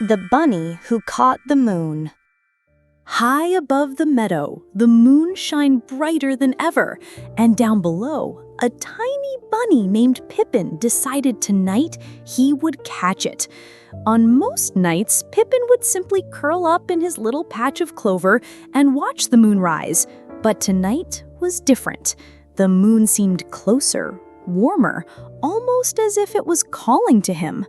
The Bunny Who Caught the Moon. High above the meadow, the moon shined brighter than ever, and down below, a tiny bunny named Pippin decided tonight he would catch it. On most nights, Pippin would simply curl up in his little patch of clover and watch the moon rise. But tonight was different. The moon seemed closer, warmer, almost as if it was calling to him.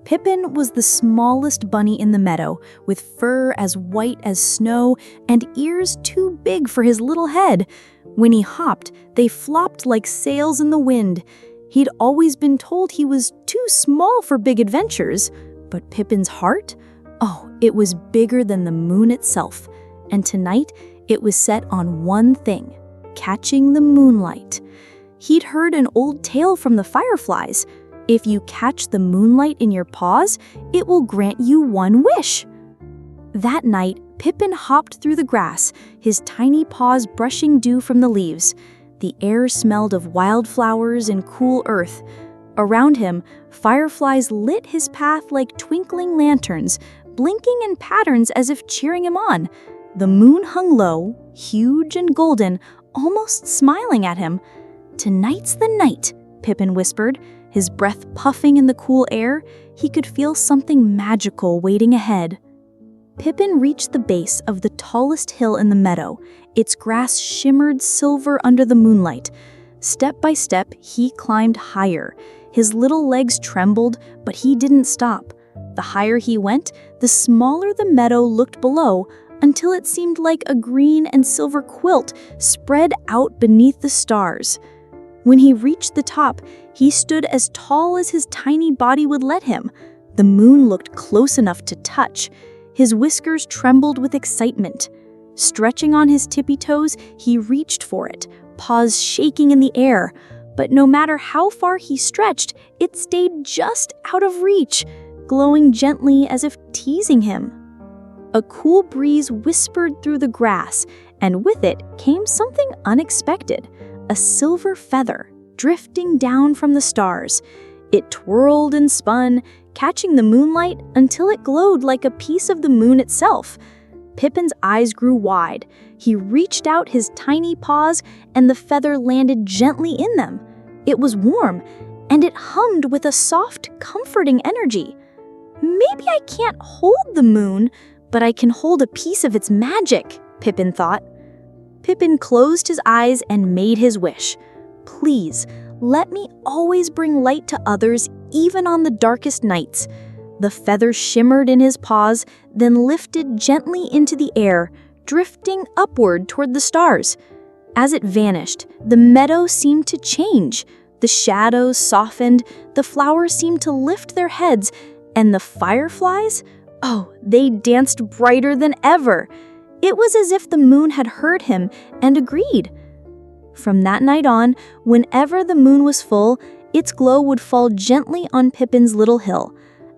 Pippin was the smallest bunny in the meadow, with fur as white as snow and ears too big for his little head. When he hopped, they flopped like sails in the wind. He'd always been told he was too small for big adventures, but Pippin's heart? Oh, it was bigger than the moon itself. And tonight, it was set on one thing: catching the moonlight. He'd heard an old tale from the fireflies. If you catch the moonlight in your paws, it will grant you one wish. That night, Pippin hopped through the grass, his tiny paws brushing dew from the leaves. The air smelled of wildflowers and cool earth. Around him, fireflies lit his path like twinkling lanterns, blinking in patterns as if cheering him on. The moon hung low, huge and golden, almost smiling at him. "Tonight's the night," Pippin whispered. His breath puffing in the cool air, he could feel something magical waiting ahead. Pippin reached the base of the tallest hill in the meadow. Its grass shimmered silver under the moonlight. Step by step, he climbed higher. His little legs trembled, but he didn't stop. The higher he went, the smaller the meadow looked below, until it seemed like a green and silver quilt spread out beneath the stars. When he reached the top, he stood as tall as his tiny body would let him. The moon looked close enough to touch. His whiskers trembled with excitement. Stretching on his tippy toes, he reached for it, paws shaking in the air. But no matter how far he stretched, it stayed just out of reach, glowing gently as if teasing him. A cool breeze whispered through the grass, and with it came something unexpected. A silver feather, drifting down from the stars. It twirled and spun, catching the moonlight until it glowed like a piece of the moon itself. Pippin's eyes grew wide. He reached out his tiny paws, and the feather landed gently in them. It was warm, and it hummed with a soft, comforting energy. "Maybe I can't hold the moon, but I can hold a piece of its magic," Pippin thought. Pippin closed his eyes and made his wish. "Please, let me always bring light to others, even on the darkest nights." The feather shimmered in his paws, then lifted gently into the air, drifting upward toward the stars. As it vanished, the meadow seemed to change. The shadows softened, the flowers seemed to lift their heads, and the fireflies? Oh, they danced brighter than ever. It was as if the moon had heard him and agreed. From that night on, whenever the moon was full, its glow would fall gently on Pippin's little hill.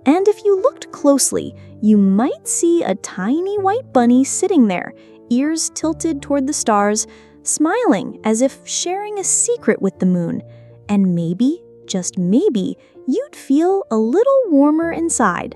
And if you looked closely, you might see a tiny white bunny sitting there, ears tilted toward the stars, smiling as if sharing a secret with the moon. And maybe, just maybe, you'd feel a little warmer inside.